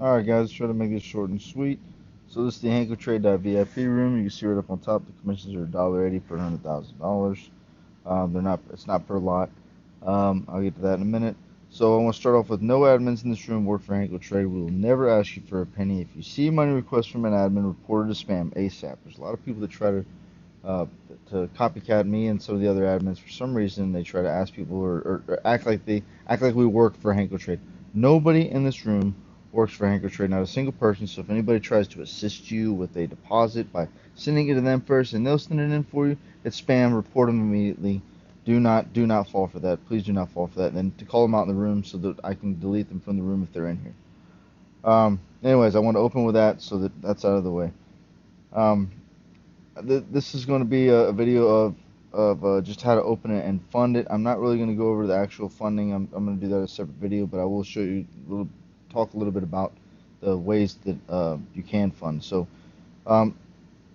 Alright guys, try to make this short and sweet. So this is the Hankotrade.vip room. You can see right up on top the commissions are $1.80 per $100,000. It's not per lot. I'll get to that in a minute. So I want to start off with no admins in this room work for Hankotrade. We will never ask you for a penny. If you see a money request from an admin, report it as spam ASAP. There's a lot of people that try uh, to copycat me and some of the other admins. For some reason, they try to ask people or act like we work for Hankotrade. Nobody in this room works for Hankotrade, not a single person. So if anybody tries to assist you with a deposit by sending it to them first and they'll send it in for you, it's spam. Report them immediately. Do not fall for that. Please do not fall for that. And then to call them out in the room so that I can delete them from the room if they're in here. Anyways, I want to open with that so that that's out of the way. Um, this is going to be a video of just how to open it and fund it. I'm not really going to go over the actual funding. I'm going to do that as a separate video, but I will show you talk a little bit about the ways that you can fund. So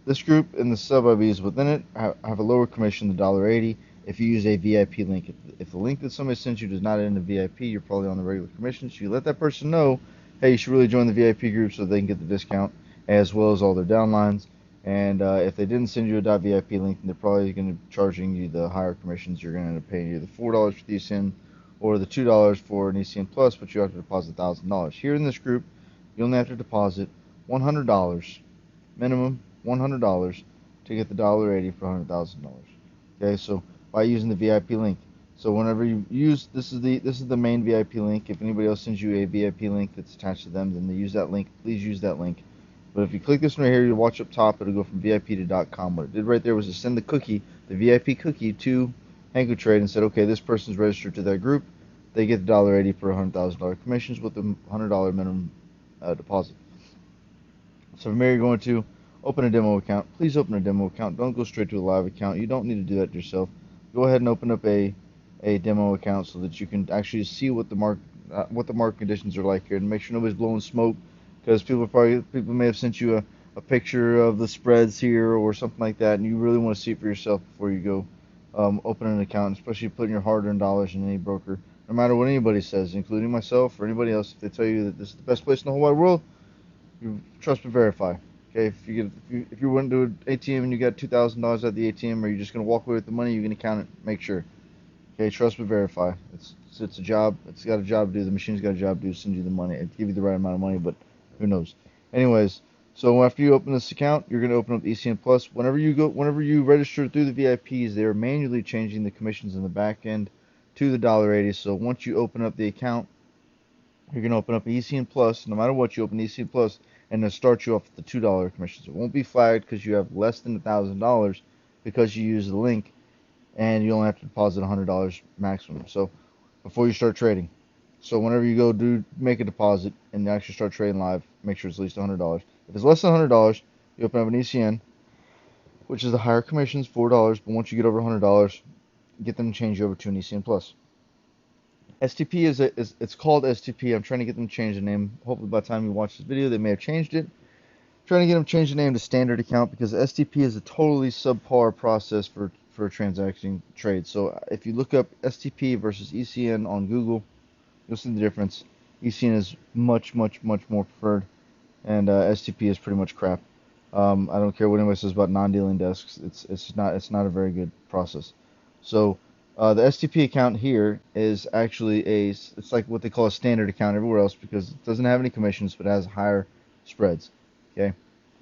this group and the sub IVs within it have a lower commission than $1.80 if you use a VIP link. If the link that somebody sends you does not end in VIP, you're probably on the regular commission. So you let that person know, hey, you should really join the VIP group so they can get the discount as well as all their downlines. And if they didn't send you a .VIP link, then they're probably going to be charging you the higher commissions. You're going to end up paying either $4 for the ECN or the $2 for an ECN Plus, but you have to deposit $1,000. Here in this group, you only have to deposit $100, minimum $100 to get the $1.80 for $100,000. Okay, so by using the VIP link. So whenever you use this is the main VIP link. If anybody else sends you a VIP link that's attached to them, then they use that link. Please use that link. But if you click this one right here, you'll watch up top, it'll go from VIP to .com. What it did right there was to send the cookie, the VIP cookie, to Hankotrade and said, okay, this person's registered to that group. They get the $1.80 per $100,000 commissions with the $100 minimum deposit. So from here, you're going to open a demo account. Please open a demo account. Don't go straight to a live account. You don't need to do that yourself. Go ahead and open up a demo account so that you can actually see what the market conditions are like here, and make sure nobody's blowing smoke, because people may have sent you a picture of the spreads here or something like that, and you really want to see it for yourself before you go open an account, especially putting your hard-earned dollars in any broker. No matter what anybody says, including myself or anybody else, if they tell you that this is the best place in the whole wide world, you trust but verify. Okay, if you went to an ATM and you got $2,000 at the ATM, are you just gonna walk away with the money? You're gonna count it, make sure. Okay, trust but verify. It's a job. It's got a job to do. The machine's got a job to do. Send you the money. It give you the right amount of money, but who knows? Anyways, so after you open this account, you're gonna open up ECN Plus. Whenever you register through the VIPs, they're manually changing the commissions in the back end to the $1.80. So once you open up the account, you're gonna open up ECN Plus. No matter what, you open ECN Plus, and it'll start you off with the $2 commissions. It won't be flagged because you have less than $1,000 because you use the link, and you only have to deposit $100 maximum. So before you start trading, so whenever you go make a deposit and actually start trading live, make sure it's at least $100. If it's less than $100, you open up an ECN, which is the higher commissions, $4. But once you get over $100, get them to change you over to an ECN Plus. STP it's called STP. I'm trying to get them to change the name. Hopefully by the time you watch this video, they may have changed it. I'm trying to get them to change the name to standard account, because STP is a totally subpar process for transacting trades. So if you look up STP versus ECN on Google, you'll see the difference. ECN is much more preferred, and STP is pretty much crap. I don't care what anybody says about non-dealing desks. It's not a very good process. So the STP account here is actually it's like what they call a standard account everywhere else, because it doesn't have any commissions but it has higher spreads. Okay,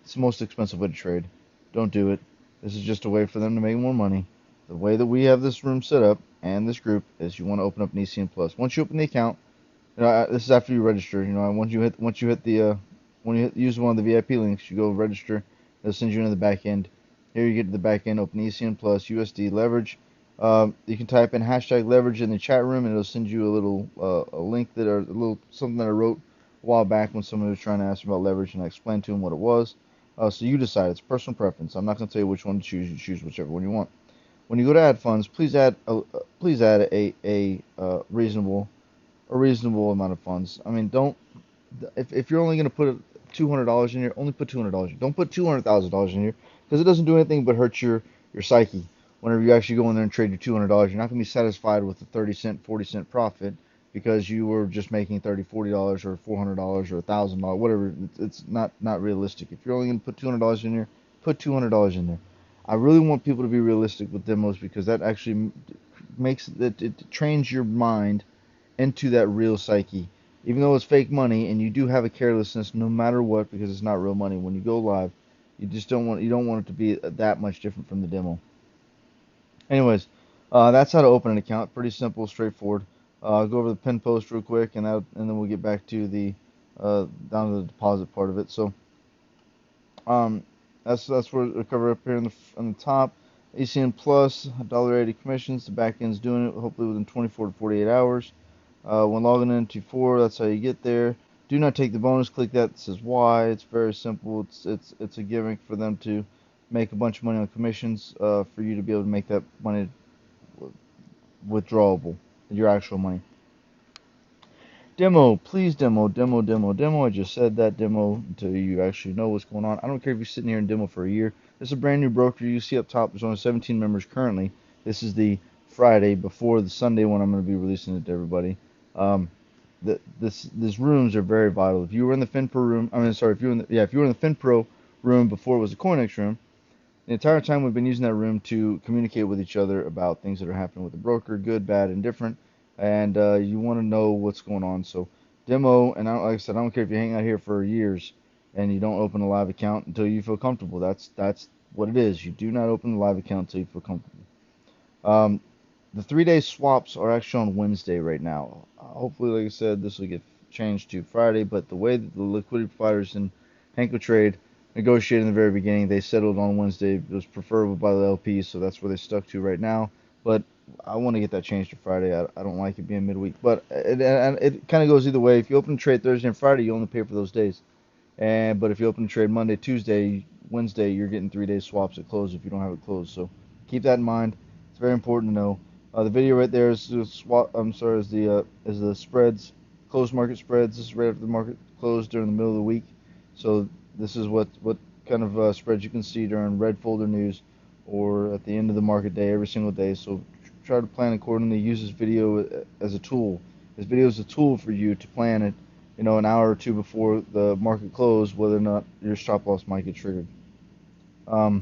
it's the most expensive way to trade. Don't do it. This is just a way for them to make more money. The way that we have this room set up and this group is you want to open up an ECN Plus. Once you open the account, this is after you register. Once you use one of the VIP links, you go register. They'll send you into the back end. Here you get to the back end, open ECN Plus USD leverage. You can type in hashtag leverage in the chat room, and it'll send you a little a link something that I wrote a while back when someone was trying to ask about leverage, and I explained to them what it was. So you decide. It's personal preference. I'm not going to tell you which one to choose. You choose whichever one you want. When you go to add funds, please add a reasonable amount of funds. I mean, don't if you're only going to put $200 in here, only put $200. Don't put $200,000 in here, because it doesn't do anything but hurt your psyche. Whenever you actually go in there and trade your $200, you're not going to be satisfied with the 30 cent, 40 cent profit. because you were just making $30, $40 or $400 or $1,000, whatever. It's not realistic. If you're only going to put $200 in there, put $200 in there. I really want people to be realistic with demos because that actually makes it trains your mind into that real psyche. Even though it's fake money and you do have a carelessness no matter what because it's not real money, when you go live, you don't want it to be that much different from the demo. Anyways, that's how to open an account. Pretty simple, straightforward. I'll go over the pin post real quick, and then we'll get back to the down to the deposit part of it. So um, that's where we cover up here on the top. ECN Plus, $1.80 commissions. The back end's doing it hopefully within 24 to 48 hours. When logging into 4, that's how you get there. Do not take the bonus. Click that. It says why. It's very simple. It's a gimmick for them to make a bunch of money on commissions. For you to be able to make that money withdrawable, your actual money. Demo, please demo. I just said that demo until you actually know what's going on. I don't care if you're sitting here in demo for a year. This is a brand new broker. You see up top, there's only 17 members currently. This is the Friday before the Sunday when I'm going to be releasing it to everybody. These rooms are very vital. If you were in the FinPro room, if you were in the FinPro room before it was the CoinEx room, the entire time we've been using that room to communicate with each other about things that are happening with the broker, good, bad, and different. And you want to know what's going on. So demo, and like I said, I don't care if you hang out here for years and you don't open a live account until you feel comfortable. That's what it is. You do not open the live account until you feel comfortable. The 3-day swaps are actually on Wednesday right now. Hopefully, like I said, this will get changed to Friday. But the way that the liquidity providers in Hankotrade negotiated in the very beginning, they settled on Wednesday. It was preferable by the LP, so that's where they stuck to right now. But I want to get that changed to Friday. I don't like it being midweek. But it kind of goes either way. If you open trade Thursday and Friday, you only pay for those days. But if you open trade Monday, Tuesday, Wednesday, you're getting 3-day swaps at close if you don't have it closed. So keep that in mind. It's very important to know. The video right there is the is the spreads, closed market spreads. This is right after the market closed during the middle of the week. So this is what kind of spreads you can see during red folder news or at the end of the market day every single day. So try to plan accordingly. Use this video as a tool. This video is a tool for you to plan it, an hour or two before the market close, whether or not your stop loss might get triggered. There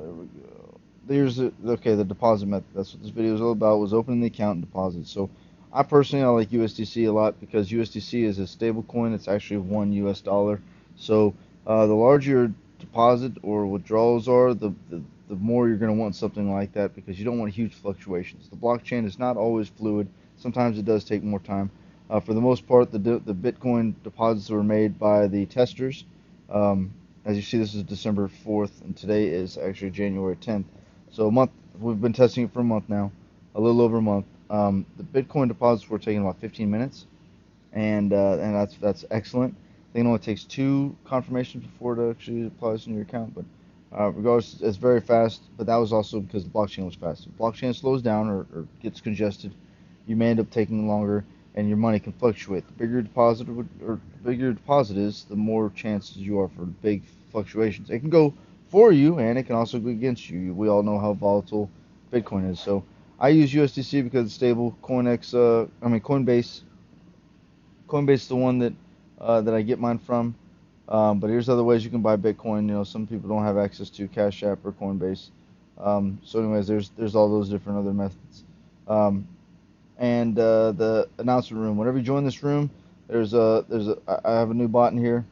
we go. The deposit method. That's what this video is all about, was opening the account and deposit. So I like USDC a lot because USDC is a stable coin. It's actually $1. So the larger your deposit or withdrawals are, the more you're going to want something like that because you don't want huge fluctuations. The blockchain is not always fluid. Sometimes it does take more time. For the most part, the Bitcoin deposits were made by the testers. As you see, this is December 4th, and today is actually January 10th. So a month. We've been testing it for a month now, a little over a month. The Bitcoin deposits were taking about 15 minutes, and that's excellent. I think it only takes 2 confirmations before it actually applies in your account. But regardless, it's very fast. But that was also because the blockchain was fast. If the blockchain slows down or gets congested, you may end up taking longer, and your money can fluctuate. The bigger your deposit is, the more chances you are for big fluctuations. It can go for you, and it can also go against you. We all know how volatile Bitcoin is. So I use USDC because it's stable. Coinbase is the one that I get mine from. But here's other ways you can buy Bitcoin. Some people don't have access to Cash App or Coinbase. So anyways, there's all those different other methods. And the announcement room. Whenever you join this room, I have a new bot in here.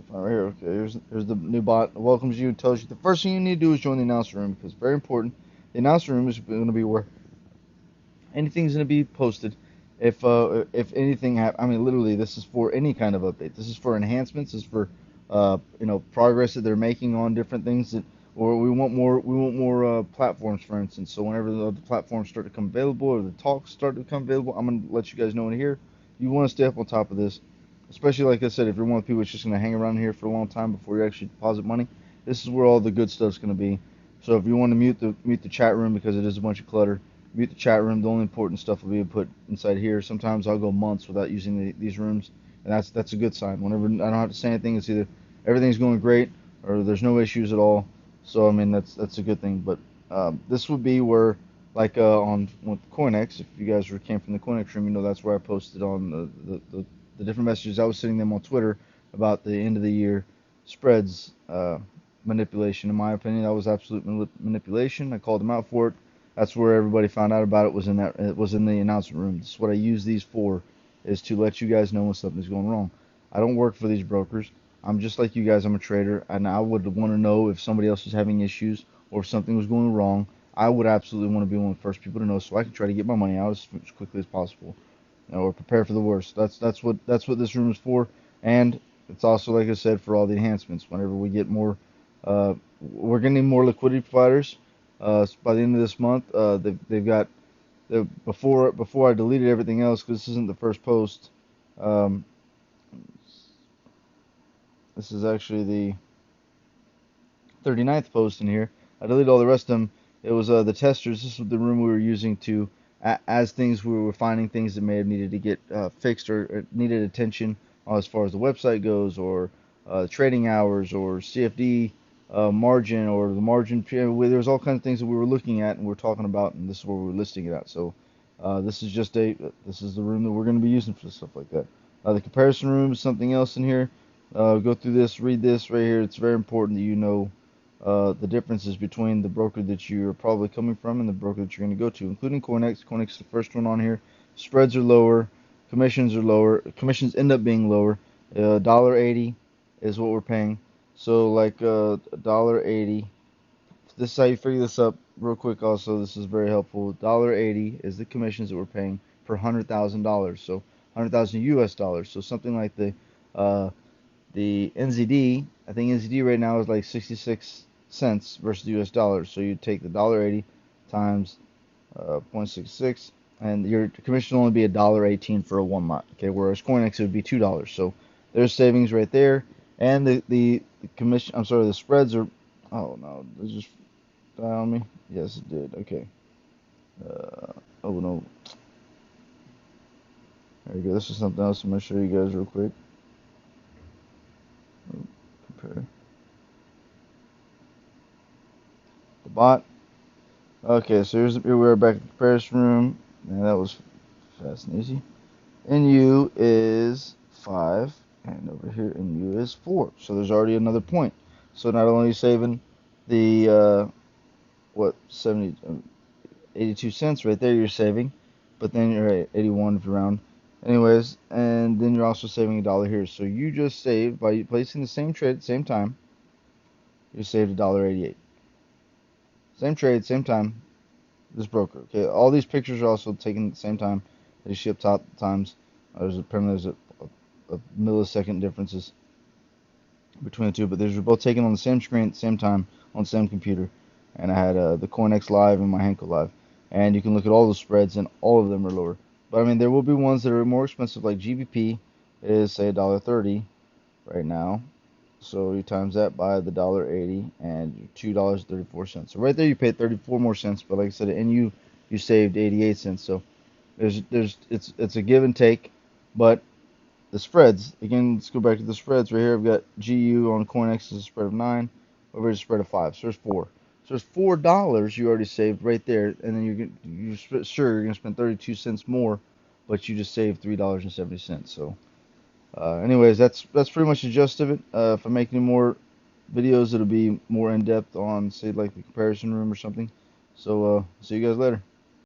Right here, okay. Here's the new bot. It welcomes you, tells you the first thing you need to do is join the announcement room because it's very important. The announcement room is going to be where anything's going to be posted. If anything happens, literally, this is for any kind of update. This is for enhancements. This is for progress that they're making on different things or we want more platforms, for instance. So whenever the platforms start to come available or the talks start to become available, I'm going to let you guys know in here. You want to stay up on top of this. Especially, like I said, if you're one of the people that's just going to hang around here for a long time before you actually deposit money, this is where all the good stuff's going to be. So if you want to mute the chat room because it is a bunch of clutter, mute the chat room. The only important stuff will be put inside here. Sometimes I'll go months without using these rooms, and that's a good sign. Whenever I don't have to say anything, it's either everything's going great or there's no issues at all. So that's a good thing. But This would be where, like on with CoinEx, if you guys came from the CoinEx room, you know that's where I posted on the different messages I was sending them on Twitter about the end of the year spreads manipulation. In my opinion, that was absolute manipulation. I called them out for it. That's where everybody found out about it, was in that, it was in the announcement room. This is what I use these for, is to let you guys know when something's going wrong. I don't work for these brokers. I'm just like you guys. I'm a trader, and I would want to know if somebody else is having issues or if something was going wrong. I would absolutely want to be one of the first people to know, so I can try to get my money out as quickly as possible, or prepare for the worst. That's what this room is for, and it's also, like I said, for all the enhancements. Whenever we get more, we're gonna need more liquidity providers. By the end of this month, they've got before I deleted everything else, because this isn't the first post. Um, this is actually the 39th post in here. I deleted all the rest of them. It was the testers. This was the room we were using to, as things we were finding things that may have needed to get fixed, or needed attention as far as the website goes, or trading hours, or CFD margin, or the margin. There was all kinds of things that we were looking at and we are talking about, and this is where we were listing it at. So this is this is the room that we're going to be using for stuff like that. The comparison room is something else in here. Go through this, read this right here. It's very important that you know the differences between the broker that you're probably coming from and the broker that you're going to go to, including CoinEx. CoinEx is the first one on here. Spreads are lower, commissions are lower. Commissions end up being lower. $1.80 is what we're paying. So like $1.80. This is how you figure this up real quick. Also, this is very helpful. $1.80 is the commissions that we're paying per $100,000. So 100,000 US dollars. So something like the NZD, I think NZD right now is like 66 cents versus US dollars. So you take the $1.80 times 0.66, and your commission will only be $1.18 for a 1 lot. Okay, whereas CoinEx it would be $2. So there's savings right there. And the commission, I'm sorry, the spreads are, oh no, it just died on me. Yes, it did. Okay. Oh no. There you go. This is something else I'm gonna show you guys real quick. Compare the bot. Okay, so here we are back at the comparison room, and that was fast and easy. NU is 5, and over here NU is 4. So there's already another point. So not only are you saving the what 82 cents right there, you're saving, but then you're at 81 if you're round. Anyways, and then you're also saving $1 here. So you just saved, by placing the same trade at the same time, you saved $1.88. Same trade, same time. This broker. Okay, all these pictures are also taken at the same time. They ship top times. Apparently there's a millisecond differences between the two, but these were both taken on the same screen at the same time on the same computer. And I had the CoinEx Live and my Hanko Live, and you can look at all the spreads, and all of them are lower. But I mean, there will be ones that are more expensive, like GBP is say $1.30 right now. So you times that by the $1.80 and $2.34. So right there you paid 34 more cents, but like I said, and you saved 88 cents. So it's a give and take, but the spreads, again, let's go back to the spreads right here. I've got GU on CoinEx is a spread of 9, over here is a spread of 5. So there's 4. So there's $4 you already saved right there, and then you're gonna spend 32 cents more, but you just saved $3.70. So anyways, that's pretty much the gist of it. If I make any more videos, it'll be more in depth on, say, like the comparison room or something. So see you guys later.